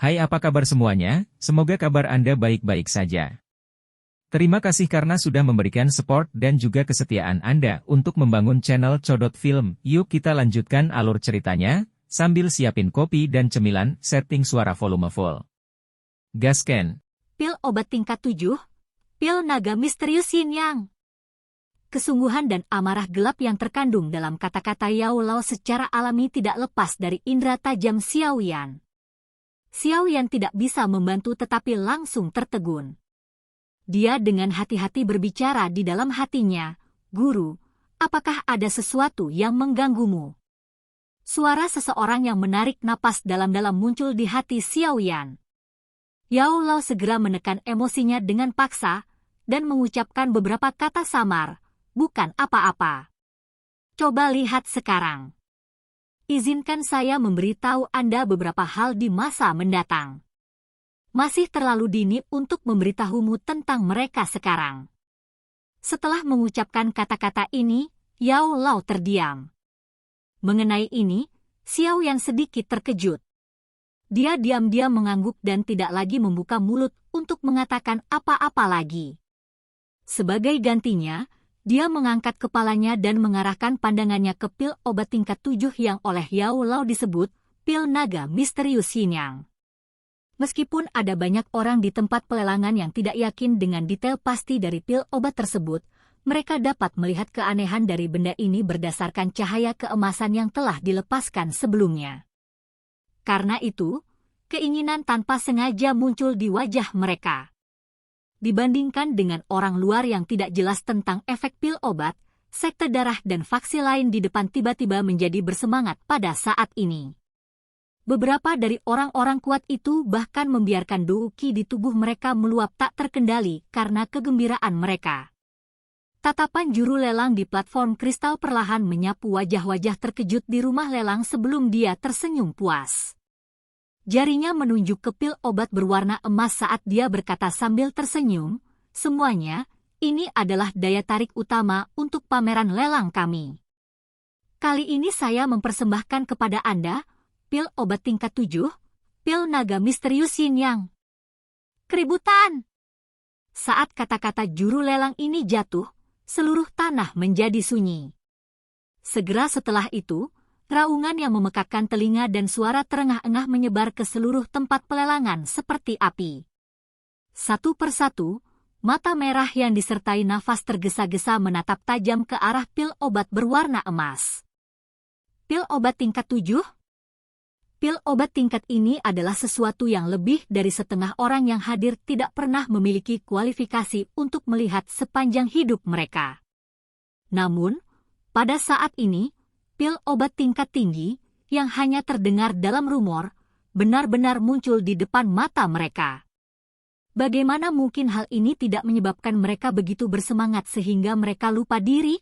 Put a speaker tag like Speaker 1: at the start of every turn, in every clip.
Speaker 1: Hai, apa kabar semuanya? Semoga kabar Anda baik-baik saja. Terima kasih karena sudah memberikan support dan juga kesetiaan Anda untuk membangun channel Codot Film. Yuk kita lanjutkan alur ceritanya, sambil siapin kopi dan cemilan, setting suara volume full. Gasken.
Speaker 2: Pil obat tingkat 7, pil naga misterius Yin Yang. Kesungguhan dan amarah gelap yang terkandung dalam kata-kata Yao Lao secara alami tidak lepas dari indera tajam Xiao Yan. Xiao Yan tidak bisa membantu tetapi langsung tertegun. Dia dengan hati-hati berbicara di dalam hatinya, "Guru, apakah ada sesuatu yang mengganggumu?" Suara seseorang yang menarik napas dalam-dalam muncul di hati Xiao Yan. Yao Lao segera menekan emosinya dengan paksa dan mengucapkan beberapa kata samar, "Bukan apa-apa. Coba lihat sekarang. Izinkan saya memberitahu Anda beberapa hal di masa mendatang. Masih terlalu dini untuk memberitahumu tentang mereka sekarang." Setelah mengucapkan kata-kata ini, Yao Lao terdiam. Mengenai ini, Xiao Yan sedikit terkejut. Dia diam-diam mengangguk dan tidak lagi membuka mulut untuk mengatakan apa-apa lagi. Sebagai gantinya, dia mengangkat kepalanya dan mengarahkan pandangannya ke pil obat tingkat 7 yang oleh Yao Lao disebut pil naga misterius Yin Yang. Meskipun ada banyak orang di tempat pelelangan yang tidak yakin dengan detail pasti dari pil obat tersebut, mereka dapat melihat keanehan dari benda ini berdasarkan cahaya keemasan yang telah dilepaskan sebelumnya. Karena itu, keinginan tanpa sengaja muncul di wajah mereka. Dibandingkan dengan orang luar yang tidak jelas tentang efek pil obat, sekte darah dan faksi lain di depan tiba-tiba menjadi bersemangat pada saat ini. Beberapa dari orang-orang kuat itu bahkan membiarkan douki di tubuh mereka meluap tak terkendali karena kegembiraan mereka. Tatapan juru lelang di platform kristal perlahan menyapu wajah-wajah terkejut di rumah lelang sebelum dia tersenyum puas. Jarinya menunjuk ke pil obat berwarna emas saat dia berkata sambil tersenyum, "Semuanya, ini adalah daya tarik utama untuk pameran lelang kami. Kali ini saya mempersembahkan kepada Anda pil obat tingkat 7, pil naga misterius Yin Yang." Keributan! Saat kata-kata juru lelang ini jatuh, seluruh tanah menjadi sunyi. Segera setelah itu, raungan yang memekakkan telinga dan suara terengah-engah menyebar ke seluruh tempat pelelangan seperti api. Satu persatu, mata merah yang disertai nafas tergesa-gesa menatap tajam ke arah pil obat berwarna emas. Pil obat tingkat 7? Pil obat tingkat ini adalah sesuatu yang lebih dari setengah orang yang hadir tidak pernah memiliki kualifikasi untuk melihat sepanjang hidup mereka. Namun, pada saat ini, pil obat tingkat tinggi, yang hanya terdengar dalam rumor, benar-benar muncul di depan mata mereka. Bagaimana mungkin hal ini tidak menyebabkan mereka begitu bersemangat sehingga mereka lupa diri?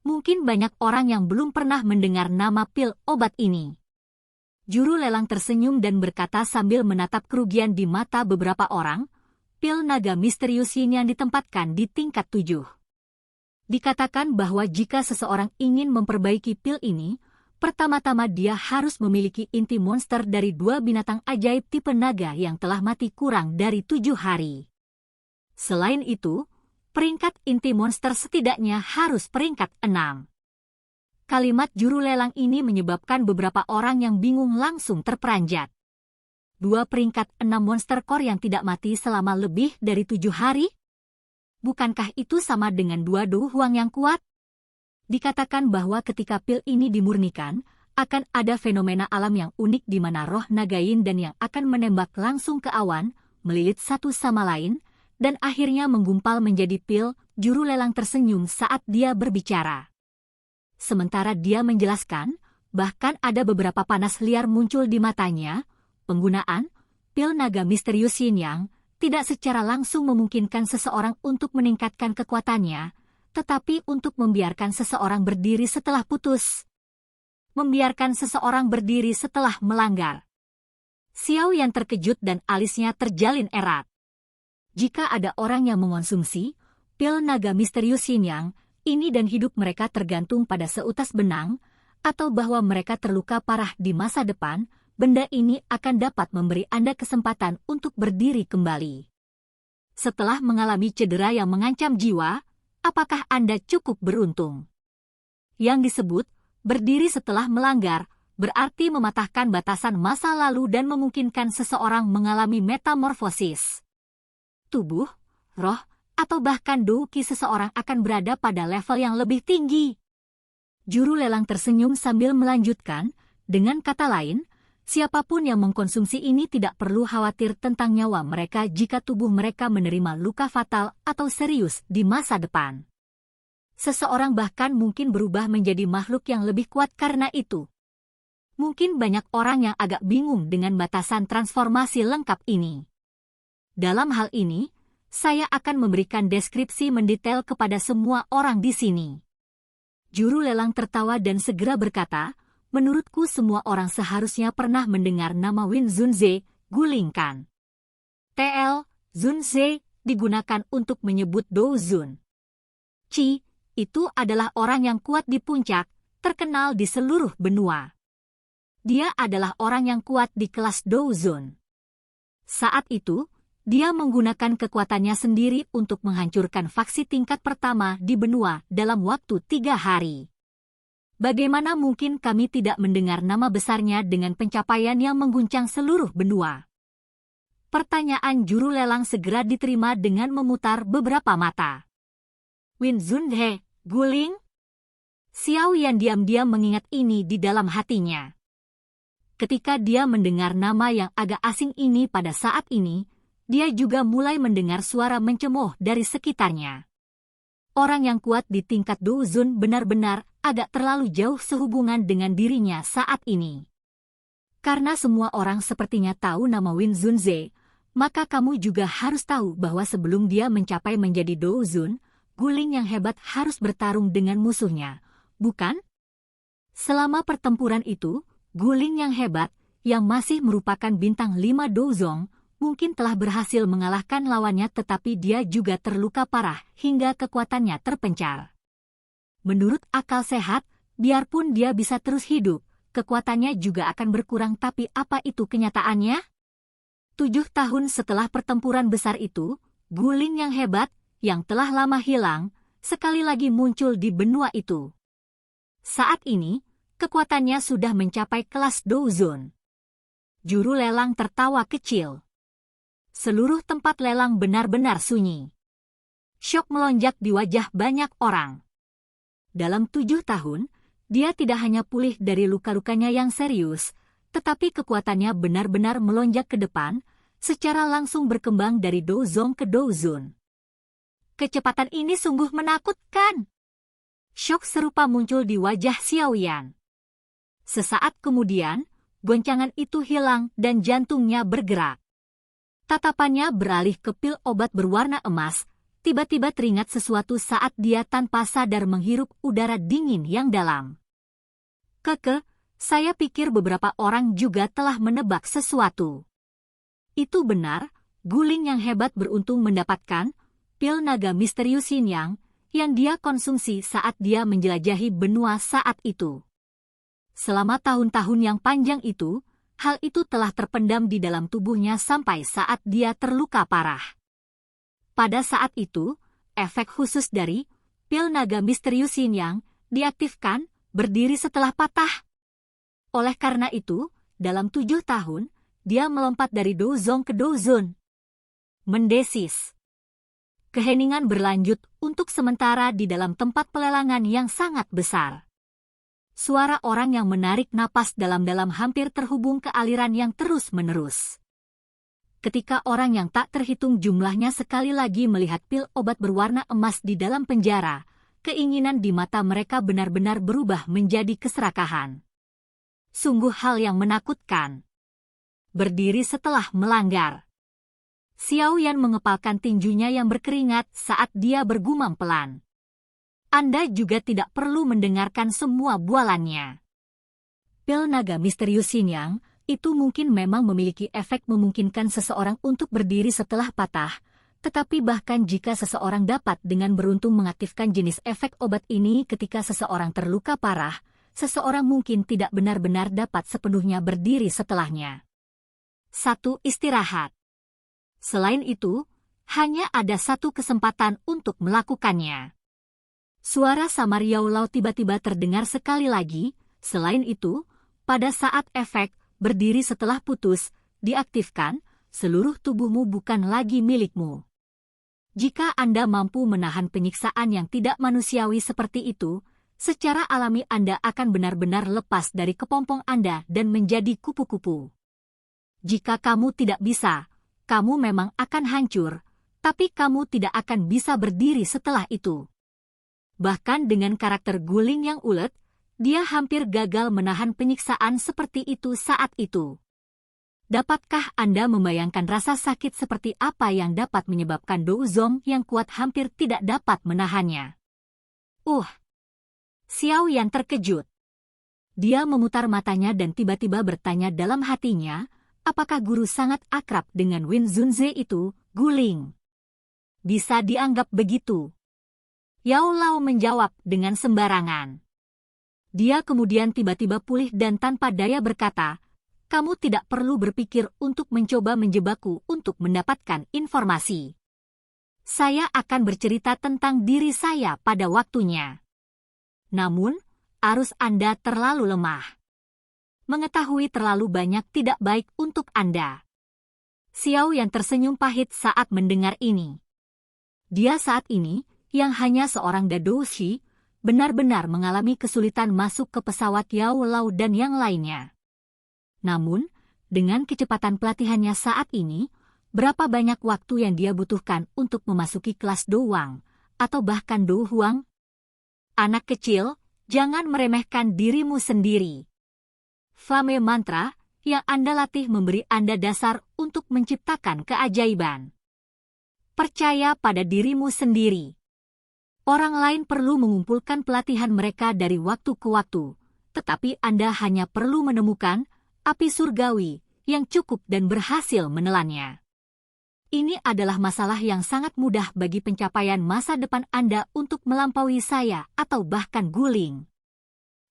Speaker 2: Mungkin banyak orang yang belum pernah mendengar nama pil obat ini. Juru lelang tersenyum dan berkata sambil menatap kerugian di mata beberapa orang, "Pil naga misterius Yin yang ditempatkan di tingkat 7. Dikatakan bahwa jika seseorang ingin memperbaiki pil ini, pertama-tama dia harus memiliki inti monster dari 2 binatang ajaib tipe naga yang telah mati kurang dari 7 hari. Selain itu, peringkat inti monster setidaknya harus peringkat 6. Kalimat juru lelang ini menyebabkan beberapa orang yang bingung langsung terperanjat. 2 peringkat 6 monster core yang tidak mati selama lebih dari 7 hari? Bukankah itu sama dengan 2 Du Huang yang kuat? Dikatakan bahwa ketika pil ini dimurnikan, akan ada fenomena alam yang unik di mana roh nagain dan yang akan menembak langsung ke awan, melilit satu sama lain, dan akhirnya menggumpal menjadi pil. Juru lelang tersenyum saat dia berbicara. Sementara dia menjelaskan, bahkan ada beberapa panas liar muncul di matanya. Penggunaan pil naga misterius Yin Yang tidak secara langsung memungkinkan seseorang untuk meningkatkan kekuatannya, tetapi untuk membiarkan seseorang berdiri setelah putus. Membiarkan seseorang berdiri setelah melanggar. Xiao Yan terkejut dan alisnya terjalin erat. Jika ada orang yang mengonsumsi pil naga misterius Yin Yang ini dan hidup mereka tergantung pada seutas benang, atau bahwa mereka terluka parah di masa depan, benda ini akan dapat memberi Anda kesempatan untuk berdiri kembali. Setelah mengalami cedera yang mengancam jiwa, apakah Anda cukup beruntung? Yang disebut berdiri setelah melanggar berarti mematahkan batasan masa lalu dan memungkinkan seseorang mengalami metamorfosis. Tubuh, roh, atau bahkan douki seseorang akan berada pada level yang lebih tinggi. Juru lelang tersenyum sambil melanjutkan, dengan kata lain, siapapun yang mengkonsumsi ini tidak perlu khawatir tentang nyawa mereka jika tubuh mereka menerima luka fatal atau serius di masa depan. Seseorang bahkan mungkin berubah menjadi makhluk yang lebih kuat karena itu. Mungkin banyak orang yang agak bingung dengan batasan transformasi lengkap ini. Dalam hal ini, saya akan memberikan deskripsi mendetail kepada semua orang di sini. Juru lelang tertawa dan segera berkata, menurutku semua orang seharusnya pernah mendengar nama Win Zunze, gulingkan. TL, Zunze, digunakan untuk menyebut Dou Zun. Qi, itu adalah orang yang kuat di puncak, terkenal di seluruh benua. Dia adalah orang yang kuat di kelas Dou Zun. Saat itu, dia menggunakan kekuatannya sendiri untuk menghancurkan faksi tingkat pertama di benua dalam waktu 3 hari. Bagaimana mungkin kami tidak mendengar nama besarnya dengan pencapaian yang mengguncang seluruh benua? Pertanyaan juru lelang segera diterima dengan memutar beberapa mata. Win Zunhe, guling? Xiao Yan diam-diam mengingat ini di dalam hatinya. Ketika dia mendengar nama yang agak asing ini pada saat ini, dia juga mulai mendengar suara mencemooh dari sekitarnya. Orang yang kuat di tingkat Dou Zun benar-benar agak terlalu jauh sehubungan dengan dirinya saat ini. Karena semua orang sepertinya tahu nama Win Zunze, maka kamu juga harus tahu bahwa sebelum dia mencapai menjadi Dou Zun, guling yang hebat harus bertarung dengan musuhnya, bukan? Selama pertempuran itu, guling yang hebat, yang masih merupakan bintang 5 Douzong, mungkin telah berhasil mengalahkan lawannya tetapi dia juga terluka parah hingga kekuatannya terpencar. Menurut akal sehat, biarpun dia bisa terus hidup, kekuatannya juga akan berkurang tapi apa itu kenyataannya? 7 tahun setelah pertempuran besar itu, guling yang hebat, yang telah lama hilang, sekali lagi muncul di benua itu. Saat ini, kekuatannya sudah mencapai kelas Dou Zun. Juru lelang tertawa kecil. Seluruh tempat lelang benar-benar sunyi. Syok melonjak di wajah banyak orang. Dalam 7 tahun, dia tidak hanya pulih dari luka-lukanya yang serius, tetapi kekuatannya benar-benar melonjak ke depan, secara langsung berkembang dari Douzong ke Douzun. Kecepatan ini sungguh menakutkan. Syok serupa muncul di wajah Xiao Yan. Sesaat kemudian, goncangan itu hilang dan jantungnya bergerak. Tatapannya beralih ke pil obat berwarna emas, tiba-tiba teringat sesuatu saat dia tanpa sadar menghirup udara dingin yang dalam. Saya pikir beberapa orang juga telah menebak sesuatu. Itu benar, guling yang hebat beruntung mendapatkan pil naga misterius Xinyang yang dia konsumsi saat dia menjelajahi benua saat itu. Selama tahun-tahun yang panjang itu, hal itu telah terpendam di dalam tubuhnya sampai saat dia terluka parah. Pada saat itu, efek khusus dari pil naga misterius Xinyang diaktifkan berdiri setelah patah. Oleh karena itu, dalam 7 tahun, dia melompat dari Douzong ke Douzun. Mendesis. Keheningan berlanjut untuk sementara di dalam tempat pelelangan yang sangat besar. Suara orang yang menarik napas dalam-dalam hampir terhubung ke aliran yang terus-menerus. Ketika orang yang tak terhitung jumlahnya sekali lagi melihat pil obat berwarna emas di dalam penjara, keinginan di mata mereka benar-benar berubah menjadi keserakahan. Sungguh hal yang menakutkan. Berdiri setelah melanggar. Xiao Yan mengepalkan tinjunya yang berkeringat saat dia bergumam pelan. Anda juga tidak perlu mendengarkan semua bualannya. Pil naga misterius Xinyang itu mungkin memang memiliki efek memungkinkan seseorang untuk berdiri setelah patah, tetapi bahkan jika seseorang dapat dengan beruntung mengaktifkan jenis efek obat ini ketika seseorang terluka parah, seseorang mungkin tidak benar-benar dapat sepenuhnya berdiri setelahnya. 1. Istirahat. Selain itu, hanya ada satu kesempatan untuk melakukannya. Suara samar Yao Lao tiba-tiba terdengar sekali lagi. Selain itu, pada saat efek berdiri setelah putus diaktifkan, seluruh tubuhmu bukan lagi milikmu. Jika Anda mampu menahan penyiksaan yang tidak manusiawi seperti itu, secara alami Anda akan benar-benar lepas dari kepompong Anda dan menjadi kupu-kupu. Jika kamu tidak bisa, kamu memang akan hancur, tapi kamu tidak akan bisa berdiri setelah itu. Bahkan dengan karakter Guling yang ulet, dia hampir gagal menahan penyiksaan seperti itu saat itu. Dapatkah Anda membayangkan rasa sakit seperti apa yang dapat menyebabkan Douzong yang kuat hampir tidak dapat menahannya? Xiao Yan terkejut. Dia memutar matanya dan tiba-tiba bertanya dalam hatinya, apakah guru sangat akrab dengan Win Zunze itu, Guling? Bisa dianggap begitu. Yao Lao menjawab dengan sembarangan. Dia kemudian tiba-tiba pulih dan tanpa daya berkata, kamu tidak perlu berpikir untuk mencoba menjebakku untuk mendapatkan informasi. Saya akan bercerita tentang diri saya pada waktunya. Namun, arus Anda terlalu lemah. Mengetahui terlalu banyak tidak baik untuk Anda. Xiao Yan tersenyum pahit saat mendengar ini. Dia saat ini, yang hanya seorang dadoushi, benar-benar mengalami kesulitan masuk ke pesawat Yao Lao dan yang lainnya. Namun, dengan kecepatan pelatihannya saat ini, berapa banyak waktu yang dia butuhkan untuk memasuki kelas Douwang, atau bahkan Douhuang? Anak kecil, jangan meremehkan dirimu sendiri. Fame mantra yang Anda latih memberi Anda dasar untuk menciptakan keajaiban. Percaya pada dirimu sendiri. Orang lain perlu mengumpulkan pelatihan mereka dari waktu ke waktu, tetapi Anda hanya perlu menemukan api surgawi yang cukup dan berhasil menelannya. Ini adalah masalah yang sangat mudah bagi pencapaian masa depan Anda untuk melampaui saya atau bahkan Guling.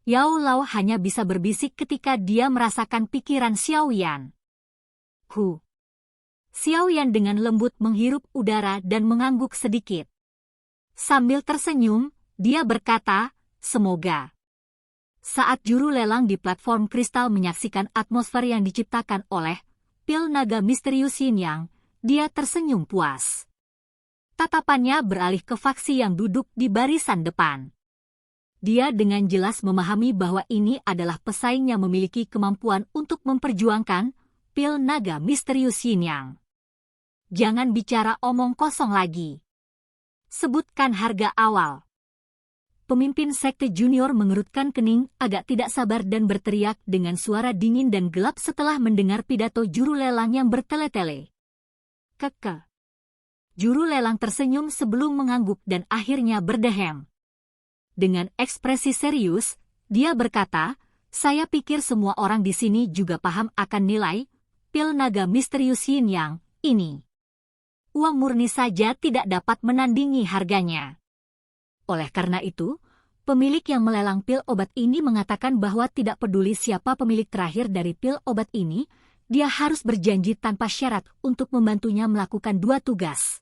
Speaker 2: Yao Lao hanya bisa berbisik ketika dia merasakan pikiran Xiao Yan. Xiao Yan dengan lembut menghirup udara dan mengangguk sedikit. Sambil tersenyum, dia berkata, semoga. Saat juru lelang di platform kristal menyaksikan atmosfer yang diciptakan oleh pil naga misterius Yin Yang, dia tersenyum puas. Tatapannya beralih ke faksi yang duduk di barisan depan. Dia dengan jelas memahami bahwa ini adalah pesaing yang memiliki kemampuan untuk memperjuangkan pil naga misterius Yin Yang. Jangan bicara omong kosong lagi. Sebutkan harga awal. Pemimpin sekte junior mengerutkan kening, agak tidak sabar dan berteriak dengan suara dingin dan gelap setelah mendengar pidato juru lelang yang bertele-tele. Keke. Juru lelang tersenyum sebelum mengangguk dan akhirnya berdehem. Dengan ekspresi serius, dia berkata, saya pikir semua orang di sini juga paham akan nilai pil naga misterius Yin Yang ini. Uang murni saja tidak dapat menandingi harganya. Oleh karena itu, pemilik yang melelang pil obat ini mengatakan bahwa tidak peduli siapa pemilik terakhir dari pil obat ini, dia harus berjanji tanpa syarat untuk membantunya melakukan 2 tugas.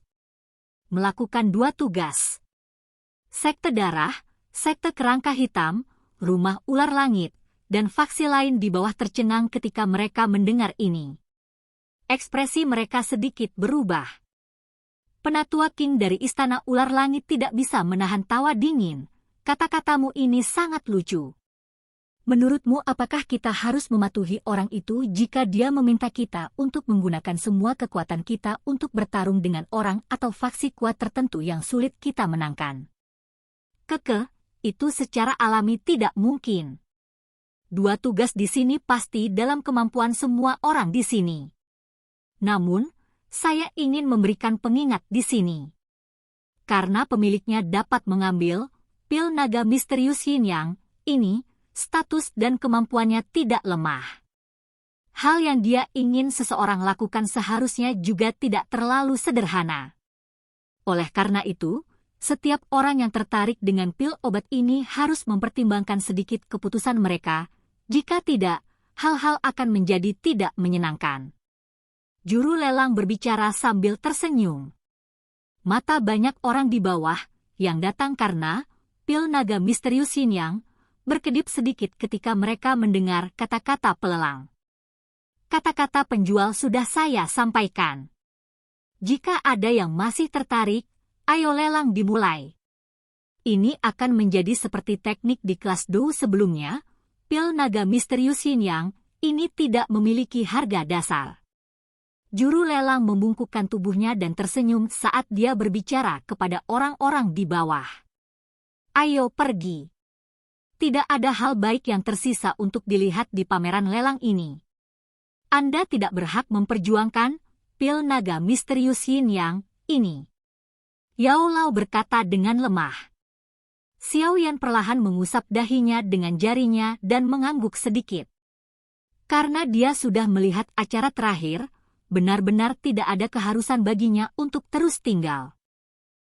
Speaker 2: Melakukan 2 tugas. Sekte darah, sekte kerangka hitam, rumah ular langit, dan faksi lain di bawah tercengang ketika mereka mendengar ini. Ekspresi mereka sedikit berubah. Penatua King dari Istana Ular Langit tidak bisa menahan tawa dingin. Kata-katamu ini sangat lucu. Menurutmu apakah kita harus mematuhi orang itu jika dia meminta kita untuk menggunakan semua kekuatan kita untuk bertarung dengan orang atau faksi kuat tertentu yang sulit kita menangkan? Keke, itu secara alami tidak mungkin. 2 tugas di sini pasti dalam kemampuan semua orang di sini. Namun, saya ingin memberikan pengingat di sini. Karena pemiliknya dapat mengambil pil naga misterius Yin Yang ini, status dan kemampuannya tidak lemah. Hal yang dia ingin seseorang lakukan seharusnya juga tidak terlalu sederhana. Oleh karena itu, Setiap orang yang tertarik dengan pil obat ini harus mempertimbangkan sedikit keputusan mereka. Jika tidak, hal-hal akan menjadi tidak menyenangkan. Juru lelang berbicara sambil tersenyum. Mata banyak orang di bawah yang datang karena pil naga misterius Xinyang berkedip sedikit ketika mereka mendengar kata-kata pelelang. Kata-kata penjual sudah saya sampaikan. Jika ada yang masih tertarik, ayo lelang dimulai. Ini akan menjadi seperti teknik di kelas Dou sebelumnya. Pil naga misterius Xinyang ini tidak memiliki harga dasar. Juru lelang membungkukkan tubuhnya dan tersenyum saat dia berbicara kepada orang-orang di bawah. Ayo pergi. Tidak ada hal baik yang tersisa untuk dilihat di pameran lelang ini. Anda tidak berhak memperjuangkan pil naga misterius Xinyang ini. Yao Lao berkata dengan lemah. Xiao Yan perlahan mengusap dahinya dengan jarinya dan mengangguk sedikit. Karena dia sudah melihat acara terakhir, benar-benar tidak ada keharusan baginya untuk terus tinggal.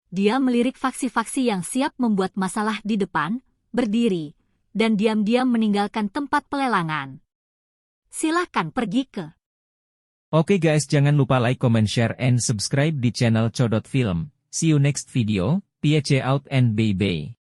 Speaker 2: Dia melirik faksi-faksi yang siap membuat masalah di depan, berdiri, dan diam-diam meninggalkan tempat pelelangan. Silahkan pergi ke.
Speaker 1: Oke guys, jangan lupa like, comment, share, and subscribe di channel Codot Film. See you next video, peace out and bye-bye.